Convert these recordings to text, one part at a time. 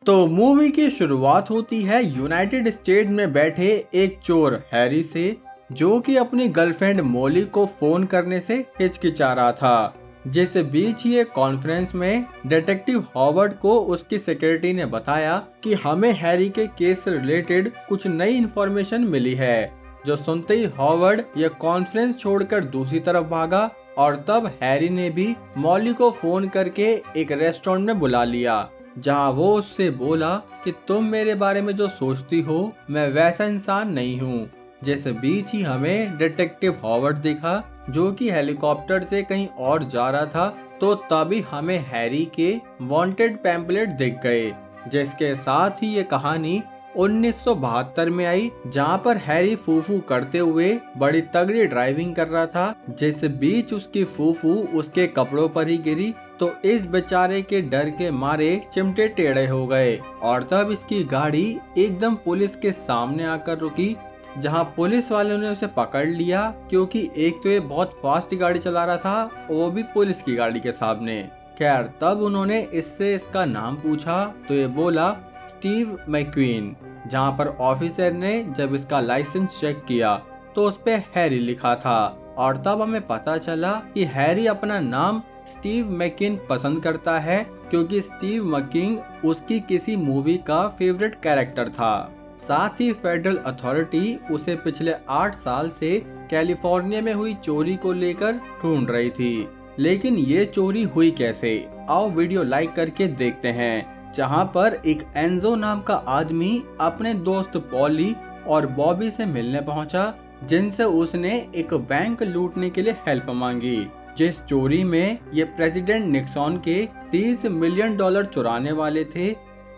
तो मूवी की शुरुआत होती है यूनाइटेड स्टेट में बैठे एक चोर हैरी से, जो कि अपनी गर्लफ्रेंड मोली को फोन करने से हिचकिचा रहा था। जिस बीच ही एक कॉन्फ्रेंस में डिटेक्टिव हॉवर्ड को उसकी सिक्योरिटी ने बताया कि हमें हैरी के केस से रिलेटेड कुछ नई इन्फॉर्मेशन मिली है। जो सुनते ही हॉवर्ड यह कॉन्फ्रेंस छोड़कर दूसरी तरफ भागा और तब हैरी ने भी मॉली को फोन करके एक रेस्टोरेंट में बुला लिया, जहां वो उससे बोला कि तुम मेरे बारे में जो सोचती हो मैं वैसा इंसान नहीं हूँ। जिस बीच ही हमें डिटेक्टिव हॉवर्ड दिखा, जो कि हेलीकॉप्टर से कहीं और जा रहा था। तो तभी हमें हैरी के वांटेड पैम्पलेट दिख गए, जिसके साथ ही ये कहानी 1972 में आई, जहां पर हैरी फूफू करते हुए बड़ी तगड़ी ड्राइविंग कर रहा था। जिस बीच उसकी फूफू उसके कपड़ों पर ही गिरी, तो इस बेचारे के डर के मारे चिमटे टेढ़े हो गए और तब इसकी गाड़ी एकदम पुलिस के सामने आकर रुकी, जहां पुलिस वालों ने उसे पकड़ लिया, क्योंकि एक तो ये बहुत फास्ट गाड़ी चला रहा था, वो भी पुलिस की गाड़ी के सामने। खैर तब उन्होंने इससे इसका नाम पूछा, तो ये बोला स्टीव मैक्वीन। जहां पर ऑफिसर ने जब इसका लाइसेंस चेक किया तो उस पे हैरी लिखा था, और तब हमें पता चला कि हैरी अपना नाम स्टीव मैकिन पसंद करता है, क्योंकि स्टीव मैकिन उसकी किसी मूवी का फेवरेट कैरेक्टर था। साथ ही फेडरल अथॉरिटी उसे पिछले 8 साल से कैलिफोर्निया में हुई चोरी को लेकर ढूंढ रही थी। लेकिन ये चोरी हुई कैसे, आओ वीडियो लाइक करके देखते हैं। जहां पर एक एंजो नाम का आदमी अपने दोस्त पॉली और बॉबी से मिलने पहुंचा, जिनसे उसने एक बैंक लूटने के लिए हेल्प मांगी, जिस चोरी में ये प्रेसिडेंट निक्सन के $30 मिलियन चुराने वाले थे,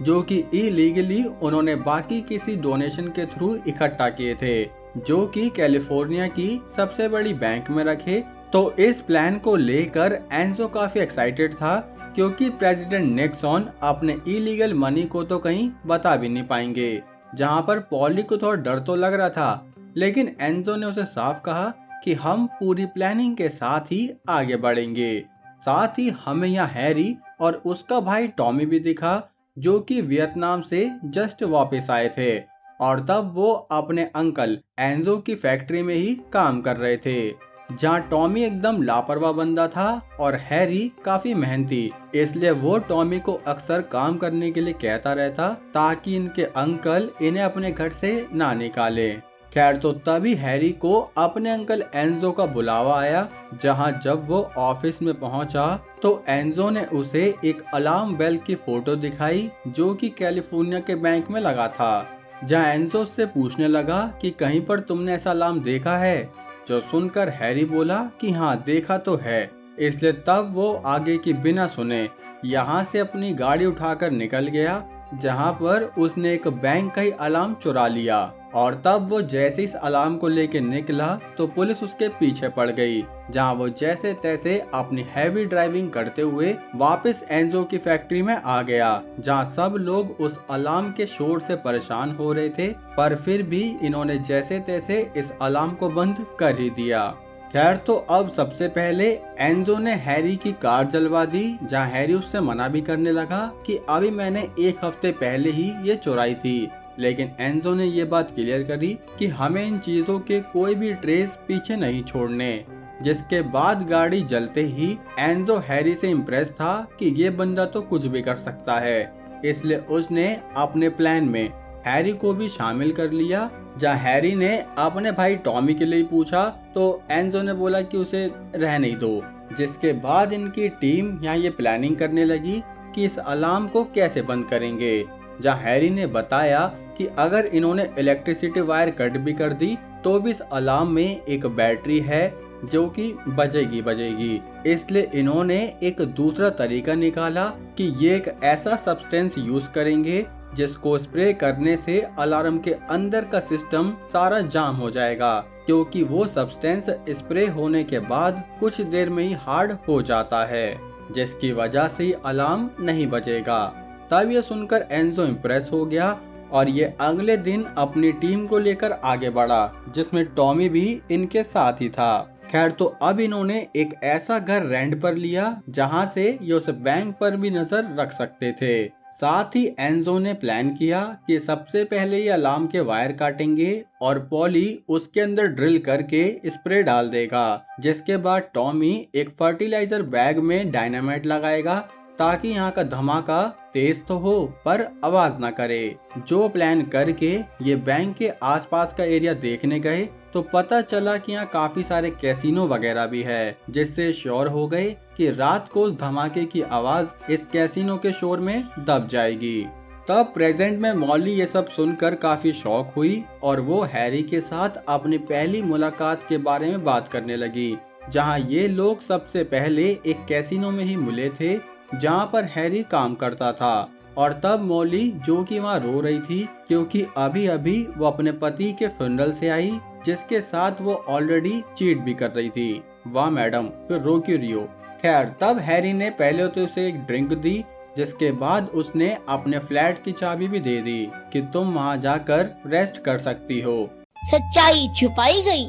जो कि इलीगली उन्होंने बाकी किसी डोनेशन के थ्रू इकट्ठा किए थे, जो कि कैलिफोर्निया की सबसे बड़ी बैंक में रखे। तो इस प्लान को लेकर एंजो काफी एक्साइटेड था, क्योंकि प्रेसिडेंट निक्सन अपने इलीगल मनी को तो कहीं बता भी नहीं पाएंगे। जहां पर पॉली को थोड़ा डर तो लग रहा था, लेकिन एंजो ने उसे साफ कहा कि हम पूरी प्लानिंग के साथ ही आगे बढ़ेंगे। साथ ही हमें यहाँ हैरी और उसका भाई टॉमी भी दिखा, जो कि वियतनाम से जस्ट वापस आए थे, और तब वो अपने अंकल एंजो की फैक्ट्री में ही काम कर रहे थे। जहाँ टॉमी एकदम लापरवाह बंदा था और हैरी काफी मेहनती, इसलिए वो टॉमी को अक्सर काम करने के लिए कहता रहता, ताकि इनके अंकल इन्हें अपने घर से ना निकाले। खैर तो तभी हैरी को अपने अंकल एंजो का बुलावा आया, जहां जब वो ऑफिस में पहुंचा तो एंजो ने उसे एक अलार्म बेल की फोटो दिखाई, जो कि कैलिफोर्निया के बैंक में लगा था। जहां एंजो से पूछने लगा कि कहीं पर तुमने ऐसा अलार्म देखा है, जो सुनकर हैरी बोला कि हाँ देखा तो है। इसलिए तब वो आगे की बिना सुने यहाँ से अपनी गाड़ी उठाकर निकल गया, जहाँ पर उसने एक बैंक का ही अलार्म चुरा लिया। और तब वो जैसे इस अलार्म को लेके निकला तो पुलिस उसके पीछे पड़ गई, जहाँ वो जैसे तैसे अपनी हैवी ड्राइविंग करते हुए वापस एंजो की फैक्ट्री में आ गया, जहाँ सब लोग उस अलार्म के शोर से परेशान हो रहे थे, पर फिर भी इन्होंने जैसे तैसे इस अलार्म को बंद कर ही दिया। खैर तो अब सबसे पहले एंजो ने हैरी की कार जलवा दी, जहाँ हैरी उससे मना भी करने लगा कि अभी मैंने 1 हफ्ते पहले ही ये चुराई थी। लेकिन एंजो ने ये बात क्लियर करी कि हमें इन चीजों के कोई भी ट्रेस पीछे नहीं छोड़ने। जिसके बाद गाड़ी जलते ही एंजो हैरी से इम्प्रेस था कि ये बंदा तो कुछ भी कर सकता है, इसलिए उसने अपने प्लान में हैरी को भी शामिल कर लिया। जहाँ हैरी ने अपने भाई टॉमी के लिए पूछा तो एंजो ने बोला कि उसे रहने ही दो। जिसके बाद इनकी टीम यहाँ ये प्लानिंग करने लगी कि इस अलार्म को कैसे बंद करेंगे। जहाँ हैरी ने बताया कि अगर इन्होंने इलेक्ट्रिसिटी वायर कट भी कर दी तो भी इस अलार्म में एक बैटरी है जो कि बजेगी, इसलिए इन्होंने एक दूसरा तरीका निकाला कि ये एक ऐसा सब्सटेंस यूज करेंगे जिसको स्प्रे करने से अलार्म के अंदर का सिस्टम सारा जाम हो जाएगा, क्योंकि वो सब्सटेंस स्प्रे होने के बाद कुछ देर में ही हार्ड हो जाता है, जिसकी वजह से अलार्म नहीं बजेगा। तब ये सुनकर एंजो इम्प्रेस हो गया और ये अगले दिन अपनी टीम को लेकर आगे बढ़ा, जिसमें टॉमी भी इनके साथ ही था। खैर तो अब इन्होंने एक ऐसा घर रेंट पर लिया जहां से ये उस बैंक पर भी नजर रख सकते थे। साथ ही एंजो ने प्लान किया कि सबसे पहले ये अलार्म के वायर काटेंगे और पॉली उसके अंदर ड्रिल करके स्प्रे डाल देगा, जिसके बाद टॉमी एक फर्टिलाइजर बैग में डायनामाइट लगाएगा ताकि यहाँ का धमाका तेज तो हो पर आवाज ना करे। जो प्लान करके ये बैंक के आसपास का एरिया देखने गए तो पता चला कि यहाँ काफी सारे कैसीनो वगैरह भी है, जिससे श्योर हो गए कि रात को उस धमाके की आवाज इस कैसीनो के शोर में दब जाएगी। तब प्रेजेंट में मॉली ये सब सुनकर काफी शॉक हुई और वो हैरी के साथ अपनी पहली मुलाकात के बारे में बात करने लगी, जहाँ ये लोग सबसे पहले एक कैसीनो में ही मिले थे जहाँ पर हैरी काम करता था। और तब मॉली, जो कि वहाँ रो रही थी क्योंकि अभी अभी वो अपने पति के फ्यूनरल से आई, जिसके साथ वो ऑलरेडी चीट भी कर रही थी। वाह मैडम, फिर रो क्यों रही हो? खैर, तब हैरी ने पहले तो उसे एक ड्रिंक दी, जिसके बाद उसने अपने फ्लैट की चाबी भी दे दी कि तुम वहाँ जाकर रेस्ट कर सकती हो। सच्चाई छुपाई गई,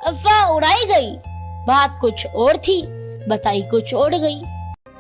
अफवाह उड़ाई गई, बात कुछ और थी, बताई कुछ और गई।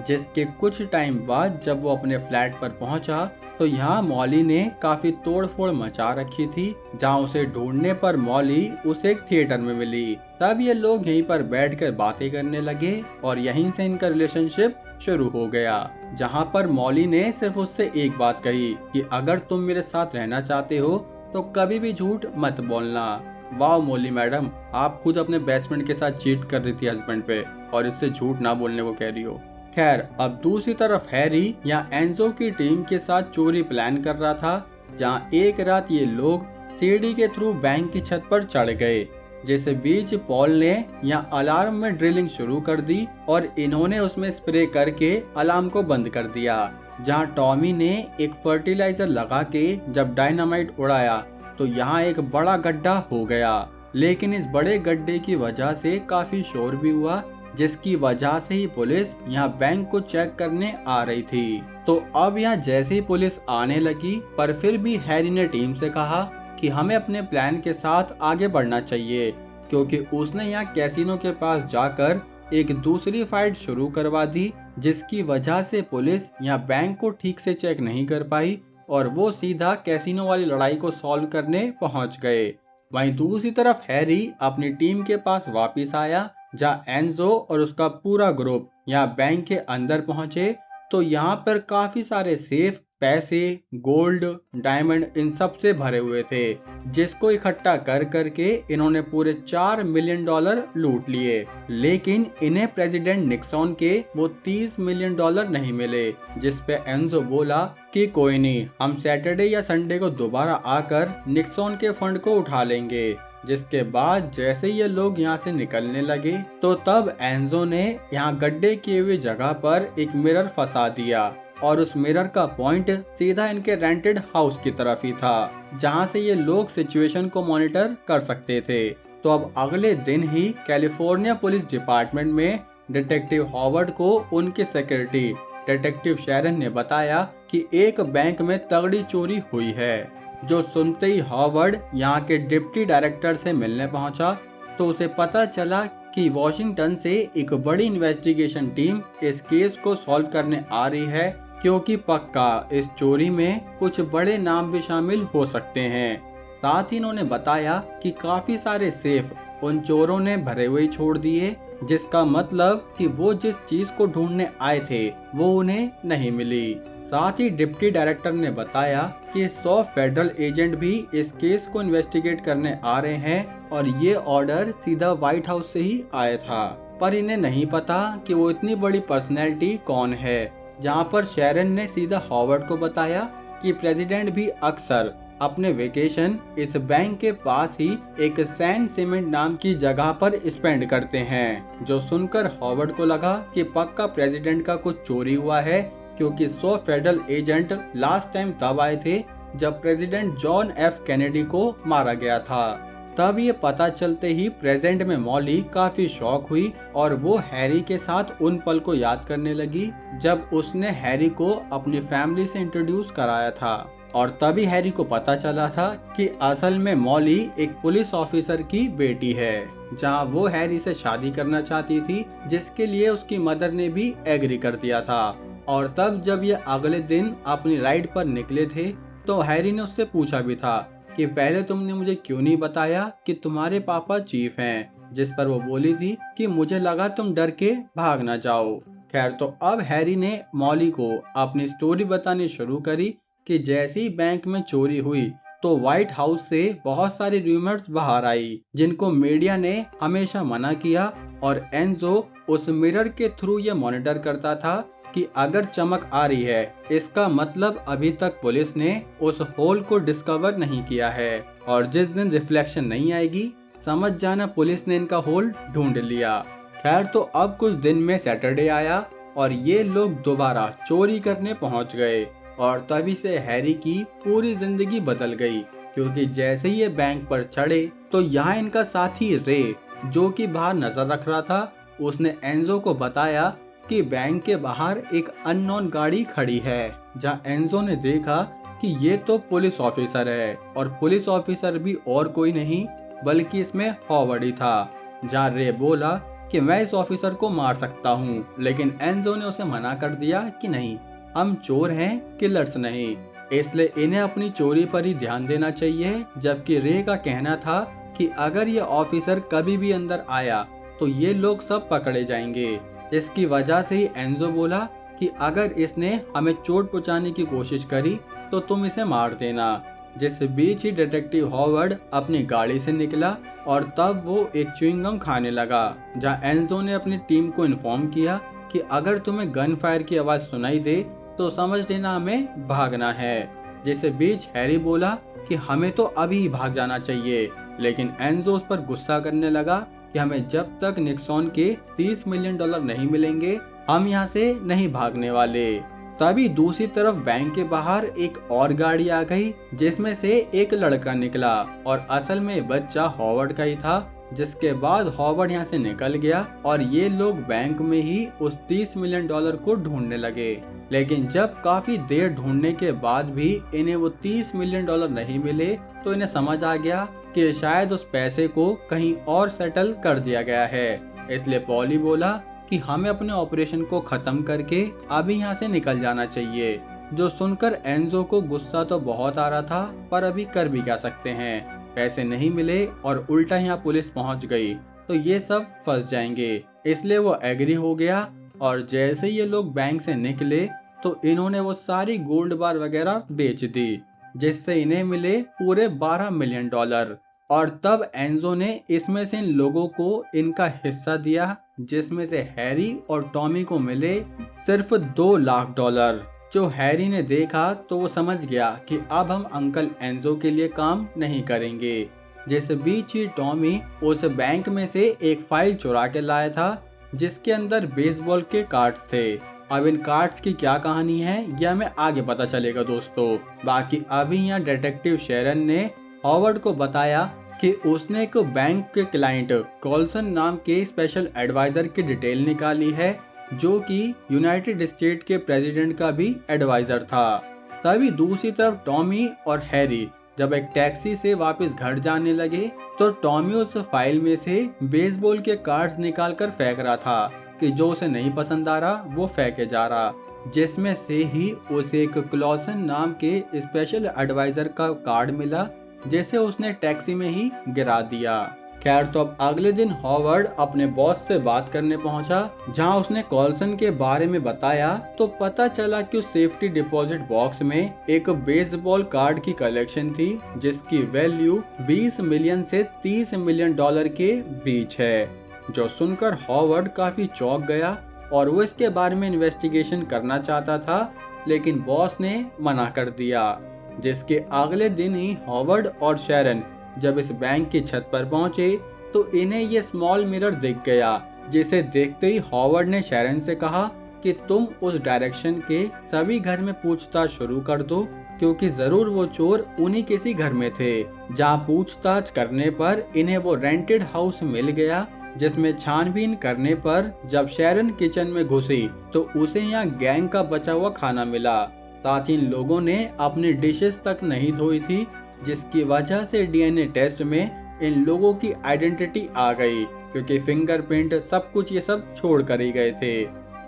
जिसके कुछ टाइम बाद जब वो अपने फ्लैट पर पहुंचा तो यहाँ मॉली ने काफी तोड़फोड़ मचा रखी थी, जहाँ उसे ढूंढने पर मॉली उसे एक थिएटर में मिली। तब ये लोग यहीं पर बैठकर बातें करने लगे और यहीं से इनका रिलेशनशिप शुरू हो गया, जहाँ पर मॉली ने सिर्फ उससे एक बात कही कि अगर तुम मेरे साथ रहना चाहते हो तो कभी भी झूठ मत बोलना। वाह मॉली मैडम, आप खुद अपने बेस्ट फ्रेंड के साथ चीट कर रही थी हस्बैंड पे और इससे झूठ ना बोलने को कह रही हो। खैर, अब दूसरी तरफ हैरी या एंजो की टीम के साथ चोरी प्लान कर रहा था, जहां एक रात ये लोग सीढ़ी के थ्रू बैंक की छत पर चढ़ गए, जिसे बीच पॉल ने यहाँ अलार्म में ड्रिलिंग शुरू कर दी और इन्होंने उसमें स्प्रे करके अलार्म को बंद कर दिया। जहां टॉमी ने एक फर्टिलाइजर लगा के जब डायनामाइट उड़ाया तो यहाँ एक बड़ा गड्ढा हो गया, लेकिन इस बड़े गड्ढे की वजह से काफी शोर भी हुआ, जिसकी वजह से ही पुलिस यहाँ बैंक को चेक करने आ रही थी। तो अब यहाँ जैसे ही पुलिस आने लगी, पर फिर भी हैरी ने टीम से कहा कि हमें अपने प्लान के साथ आगे बढ़ना चाहिए, क्योंकि उसने यहाँ कैसीनो के पास जाकर एक दूसरी फाइट शुरू करवा दी, जिसकी वजह से पुलिस यहाँ बैंक को ठीक से चेक नहीं कर पाई और वो सीधा कैसीनो वाली लड़ाई को सॉल्व करने पहुंच गए। वहीं दूसरी तरफ हैरी अपनी टीम के पास वापस आया, जहाँ एंजो और उसका पूरा ग्रुप यहाँ बैंक के अंदर पहुंचे तो यहाँ पर काफी सारे सेफ, पैसे, गोल्ड, डायमंड इन सब से भरे हुए थे, जिसको इकट्ठा कर करके इन्होंने पूरे $4 मिलियन लूट लिए। लेकिन इन्हें प्रेसिडेंट निक्सन के वो $30 मिलियन नहीं मिले, जिस पे एंजो बोला कि कोई नहीं, हम सैटरडे या संडे को दोबारा आकर निक्सन के फंड को उठा लेंगे। जिसके बाद जैसे ये लोग यहाँ से निकलने लगे तो तब एंजो ने यहाँ गड्ढे किए हुए जगह पर एक मिरर फंसा दिया और उस मिरर का पॉइंट सीधा इनके रेंटेड हाउस की तरफ ही था, जहाँ से ये लोग सिचुएशन को मॉनिटर कर सकते थे। तो अब अगले दिन ही कैलिफोर्निया पुलिस डिपार्टमेंट में डिटेक्टिव हॉवर्ड को उनके सेक्रेटरी डिटेक्टिव शेरन ने बताया कि एक बैंक में तगड़ी चोरी हुई है। जो सुनते ही हॉवर्ड यहाँ के डिप्टी डायरेक्टर से मिलने पहुंचा तो उसे पता चला कि वॉशिंगटन से एक बड़ी इन्वेस्टिगेशन टीम इस केस को सॉल्व करने आ रही है, क्योंकि पक्का इस चोरी में कुछ बड़े नाम भी शामिल हो सकते हैं। साथ ही इन्होंने बताया कि काफी सारे सेफ उन चोरों ने भरे हुए छोड़ दिए, जिसका मतलब कि वो जिस चीज को ढूंढने आए थे वो उन्हें नहीं मिली। साथ ही डिप्टी डायरेक्टर ने बताया कि 100 फेडरल एजेंट भी इस केस को इन्वेस्टिगेट करने आ रहे हैं और ये ऑर्डर सीधा व्हाइट हाउस से ही आया था, पर इन्हें नहीं पता कि वो इतनी बड़ी पर्सनैलिटी कौन है। जहाँ पर शेरन ने सीधा हॉवर्ड को बताया कि प्रेसिडेंट भी अक्सर अपने वेकेशन इस बैंक के पास ही एक सैंड सीमेंट नाम की जगह पर स्पेंड करते हैं। जो सुनकर हॉवर्ड को लगा कि पक्का प्रेसिडेंट का कुछ चोरी हुआ है, क्योंकि 100 फेडरल एजेंट लास्ट टाइम तब आए थे जब प्रेसिडेंट जॉन एफ कैनेडी को मारा गया था। तब ये पता चलते ही प्रेजेंट में मॉली काफी शॉक हुई और वो हैरी के साथ उन पल को याद करने लगी जब उसने हैरी को अपनी फैमिली से इंट्रोड्यूस कराया था। और तभी हैरी को पता चला था कि असल में मॉली एक पुलिस ऑफिसर की बेटी है, जहां वो हैरी से शादी करना चाहती थी, जिसके लिए उसकी मदर ने भी एग्री कर दिया था। और तब जब ये अगले दिन अपनी राइड पर निकले थे तो हैरी ने उससे पूछा भी था कि पहले तुमने मुझे क्यों नहीं बताया कि तुम्हारे पापा चीफ हैं, जिस पर वो बोली थी कि मुझे लगा तुम डर के भाग ना जाओ। खैर, तो अब हैरी ने मॉली को अपनी स्टोरी बतानी शुरू करी कि जैसे ही बैंक में चोरी हुई तो व्हाइट हाउस से बहुत सारी रूमर्स बाहर आई जिनको मीडिया ने हमेशा मना किया, और एंजो उस मिरर के थ्रू ये मॉनिटर करता था कि अगर चमक आ रही है इसका मतलब अभी तक पुलिस ने उस होल को डिस्कवर नहीं किया है, और जिस दिन रिफ्लेक्शन नहीं आएगी समझ जाना पुलिस ने इनका होल ढूंढ लिया। खैर, तो अब कुछ दिन में सैटरडे आया और ये लोग दोबारा चोरी करने पहुंच गए, और तभी से हैरी की पूरी जिंदगी बदल गई, क्योंकि जैसे ही ये बैंक पर चढ़े तो यहाँ इनका साथी रे, जो कि बाहर नजर रख रहा था, उसने एंजो को बताया कि बैंक के बाहर एक अननोन गाड़ी खड़ी है, जहाँ एंजो ने देखा कि ये तो पुलिस ऑफिसर है, और पुलिस ऑफिसर भी और कोई नहीं बल्कि इसमें हॉवर्ड ही था। जहाँ रे बोला कि मैं इस ऑफिसर को मार सकता हूँ, लेकिन एंजो ने उसे मना कर दिया कि नहीं, हम चोर हैं, किलर्स नहीं, इसलिए इन्हें अपनी चोरी पर ही ध्यान देना चाहिए। जबकि रे का कहना था कि अगर ये ऑफिसर कभी भी अंदर आया तो ये लोग सब पकड़े जाएंगे, जिसकी वजह से ही एंजो बोला कि अगर इसने हमें चोट पहुंचाने की कोशिश करी तो तुम इसे मार देना। जिस बीच ही डिटेक्टिव हॉवर्ड अपनी गाड़ी से निकला और तब वो एक च्युइंगम खाने लगा, जहां एंजो ने अपनी टीम को इन्फॉर्म किया कि अगर तुम्हें गन फायर की आवाज सुनाई दे तो समझ लेना हमें भागना है। जिस बीच हैरी बोला कि हमें तो अभी ही भाग जाना चाहिए, लेकिन एंजो उस पर गुस्सा करने लगा कि हमें जब तक निक्सॉन के $30 मिलियन नहीं मिलेंगे हम यहाँ से नहीं भागने वाले। तभी दूसरी तरफ बैंक के बाहर एक और गाड़ी आ गई जिसमें से एक लड़का निकला, और असल में बच्चा हॉवर्ड का ही था। जिसके बाद हॉवर्ड यहाँ से निकल गया और ये लोग बैंक में ही उस $30 मिलियन को ढूंढने लगे। लेकिन जब काफी देर ढूंढने के बाद भी इन्हें वो $30 मिलियन नहीं मिले तो इन्हें समझ आ गया कि शायद उस पैसे को कहीं और सेटल कर दिया गया है। इसलिए पॉली बोला कि हमें अपने ऑपरेशन को खत्म करके अभी यहाँ से निकल जाना चाहिए। जो सुनकर एंजो को गुस्सा तो बहुत आ रहा था, पर अभी कर भी क्या सकते हैं, पैसे नहीं मिले और उल्टा यहाँ पुलिस पहुँच गई तो ये सब फंस जाएंगे। इसलिए वो एग्री हो गया, और जैसे ये लोग बैंक से निकले तो इन्होंने वो सारी गोल्ड बार वगैरह बेच दी, जिससे इन्हें मिले पूरे $12 मिलियन। और तब एंजो ने इसमें से इन लोगों को इनका हिस्सा दिया, जिसमें से हैरी और टॉमी को मिले सिर्फ $2 लाख। जो हैरी ने देखा तो वो समझ गया कि अब हम अंकल एंजो के लिए काम नहीं करेंगे। जिस बीच ही टॉमी उस बैंक में से एक फाइल चुरा के लाया था जिसके अंदर बेसबॉल के कार्ड्स थे। अब इन कार्ड्स की क्या कहानी है यह हमें आगे पता चलेगा दोस्तों। बाकी अभी यहाँ डिटेक्टिव शेरन ने हॉवर्ड को बताया कि उसने एक बैंक के क्लाइंट कॉल्सन नाम के स्पेशल एडवाइजर की डिटेल निकाली है, जो कि यूनाइटेड स्टेट के प्रेसिडेंट का भी एडवाइजर था। तभी दूसरी तरफ टॉमी और हैरी जब एक टैक्सी से वापस घर जाने लगे तो टॉमी उस फाइल में से बेसबॉल के कार्ड्स निकालकर फेंक रहा था कि जो उसे नहीं पसंद आ रहा वो फेंके जा रहा, जिसमें से ही उसे एक क्लॉसन नाम के स्पेशल एडवाइजर का कार्ड मिला जिसे उसने टैक्सी में ही गिरा दिया। खैर, तो अब अगले दिन हॉवर्ड अपने बॉस से बात करने पहुंचा, जहां उसने कॉल्सन के बारे में बताया तो पता चला कि उस सेफ्टी डिपॉजिट बॉक्स में एक बेसबॉल कार्ड की कलेक्शन थी जिसकी वैल्यू $20 मिलियन से $30 मिलियन के बीच है। जो सुनकर हॉवर्ड काफी चौंक गया और वो इसके बारे में इन्वेस्टिगेशन करना चाहता था, लेकिन बॉस ने मना कर दिया। जिसके अगले दिन ही हॉवर्ड और शेरन जब इस बैंक की छत पर पहुंचे तो इन्हें ये स्मॉल मिरर दिख गया, जिसे देखते ही हॉवर्ड ने शेरन से कहा कि तुम उस डायरेक्शन के सभी घर में पूछताछ शुरू कर दो, क्योंकि जरूर वो चोर उन्हीं किसी घर में थे। जहां पूछताछ करने पर इन्हें वो रेंटेड हाउस मिल गया, जिसमें छानबीन करने पर जब शेरन किचन में घुसी तो उसे यहाँ गैंग का बचा हुआ खाना मिला। साथ ही इन लोगों ने अपनी डिशेस तक नहीं धोई थी, जिसकी वजह से डीएनए टेस्ट में इन लोगों की आइडेंटिटी आ गई, क्योंकि फिंगरप्रिंट सब कुछ ये सब छोड़ कर ही गए थे।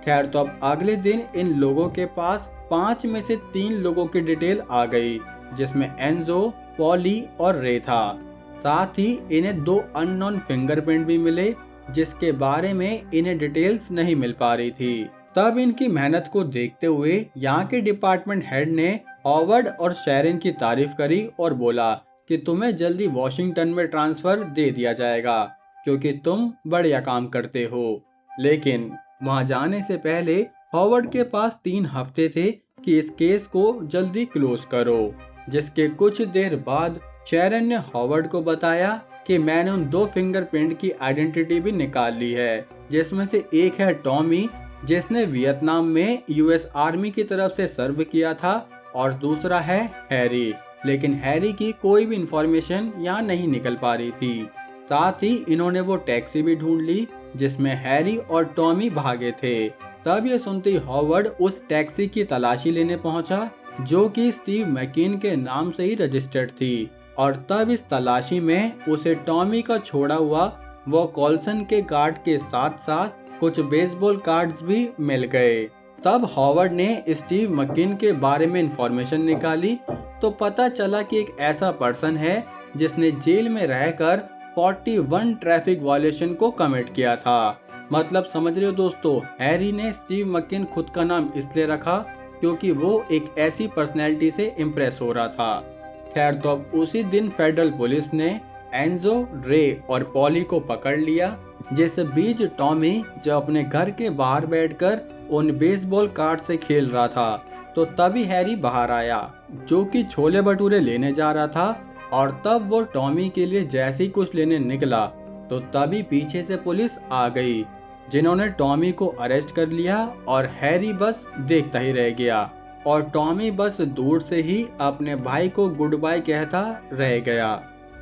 खैर तो अब अगले दिन इन लोगों के पास 5 में से 3 लोगों की डिटेल आ गई, जिसमें एंजो, पॉली और रे था। साथ ही इन्हें 2 अननोन फिंगरप्रिंट भी मिले, जिसके बारे में इन्हें डिटेल्स नहीं मिल पा रही थी। तब इनकी मेहनत को देखते हुए यहाँ के डिपार्टमेंट हेड ने हॉवर्ड और शेरिन की तारीफ करी और बोला कि तुम्हें जल्दी वॉशिंगटन में ट्रांसफर दे दिया जाएगा, क्योंकि तुम बढ़िया काम करते हो। लेकिन वहां जाने से पहले हॉवर्ड के पास 3 हफ्ते थे कि इस केस को जल्दी क्लोज करो, जिसके कुछ देर बाद शेरन ने हॉवर्ड को बताया कि मैंने उन 2 फिंगरप्रिंट की आइडेंटिटी भी निकाल ली है, जिसमें से एक है टॉमी, जिसने वियतनाम में यूएस आर्मी की तरफ से सर्व किया था, और दूसरा है हैरी। लेकिन हैरी की कोई भी इंफॉर्मेशन यहाँ नहीं निकल पा रही थी। साथ ही इन्होंने वो टैक्सी भी ढूंढ ली जिसमें हैरी और टॉमी भागे थे। तब ये सुनते ही हॉवर्ड उस टैक्सी की तलाशी लेने पहुंचा, जो कि स्टीव मैकिन के नाम से ही रजिस्टर्ड थी। और तब इस तलाशी में उसे टॉमी का छोड़ा हुआ वो कॉल्सन के कार्ड के साथ साथ कुछ बेसबॉल कार्ड्स भी मिल गए। तब हॉवर्ड ने स्टीव मैकिन के बारे में इंफॉर्मेशन निकाली तो पता चला कि एक ऐसा पर्सन है जिसने जेल में रहकर 41 ट्रैफिक वायलेशन को कमिट किया था। मतलब समझ रहे हो दोस्तों, हैरी ने स्टीव मैकिन खुद का नाम इसलिए रखा क्योंकि वो एक ऐसी पर्सनैलिटी से इम्प्रेस हो रहा था। खैर तो अब उसी दिन फेडरल पुलिस ने एंजो, रे और पॉली को पकड़ लिया, जिस बीच टॉमी जो अपने घर के बाहर बैठकर उन बेसबॉल कार्ड से खेल रहा था, तो तभी हैरी बाहर आया जो कि छोले भटूरे लेने जा रहा था। और तब वो टॉमी के लिए जैसे ही कुछ लेने निकला तो तभी पीछे से पुलिस आ गई, जिन्होंने टॉमी को अरेस्ट कर लिया और हैरी बस देखता ही रह गया। और टॉमी बस दूर से ही अपने भाई को गुड बाय कहता रह गया।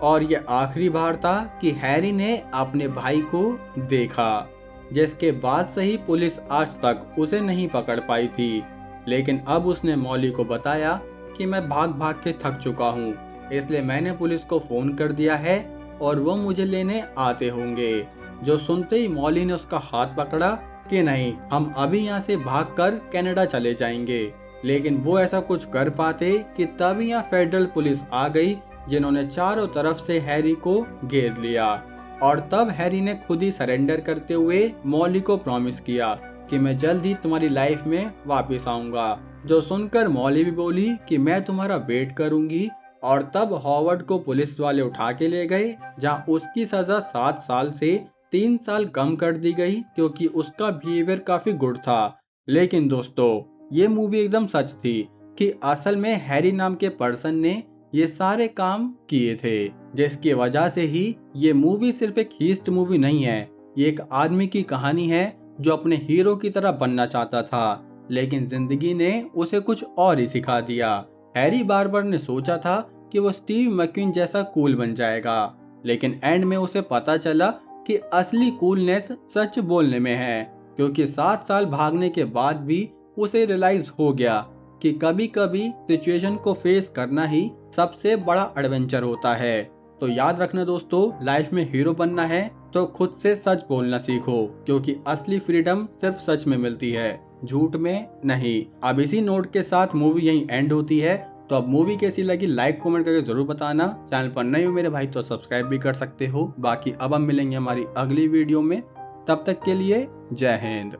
और ये आखिरी बार था कि हैरी ने अपने भाई को देखा, जिसके बाद से ही पुलिस आज तक उसे नहीं पकड़ पाई थी। लेकिन अब उसने मॉली को बताया कि मैं भाग भाग के थक चुका हूँ, इसलिए मैंने पुलिस को फोन कर दिया है और वो मुझे लेने आते होंगे। जो सुनते ही मॉली ने उसका हाथ पकड़ा कि नहीं, हम अभी यहाँ से भागकर कनाडा चले जाएंगे। लेकिन वो ऐसा कुछ कर पाते कि तभी यहाँ फेडरल पुलिस आ गई, जिन्होंने चारों तरफ से हैरी को घेर लिया। और तब हैरी ने खुद ही सरेंडर करते हुए मॉली को प्रॉमिस किया कि मैं जल्द ही तुम्हारी लाइफ में वापस आऊंगा। जो सुनकर मॉली भी बोली कि मैं तुम्हारा वेट करूंगी। और तब हॉवर्ड को पुलिस वाले उठा के ले गए, जहां उसकी सजा 7 साल से 3 साल कम कर दी गई, क्योंकि उसका बिहेवियर काफी गुड था। लेकिन दोस्तों, ये मूवी एकदम सच थी कि असल में हैरी नाम के पर्सन ने ये सारे काम किए थे, जिसकी वजह से ही ये मूवी सिर्फ एक हीस्ट मूवी नहीं है। ये एक आदमी की कहानी है जो अपने हीरो की तरह बनना चाहता था, लेकिन जिंदगी ने उसे कुछ और ही सिखा दिया। हैरी बार बार ने सोचा था कि वो स्टीव मैकिन जैसा कूल बन जाएगा, लेकिन एंड में उसे पता चला कि असली कूलनेस सच बोलने में है, क्योंकि 7 साल भागने के बाद भी उसे रियलाइज हो गया कि कभी कभी सिचुएशन को फेस करना ही सबसे बड़ा एडवेंचर होता है। तो याद रखना दोस्तों, लाइफ में हीरो बनना है तो खुद से सच बोलना सीखो, क्योंकि असली फ्रीडम सिर्फ सच में मिलती है, झूठ में नहीं। अब इसी नोट के साथ मूवी यहीं एंड होती है। तो अब मूवी कैसी लगी लाइक कमेंट करके जरूर बताना। चैनल पर नए हो मेरे भाई तो सब्सक्राइब भी कर सकते हो। बाकी अब हम मिलेंगे हमारी अगली वीडियो में, तब तक के लिए जय हिंद।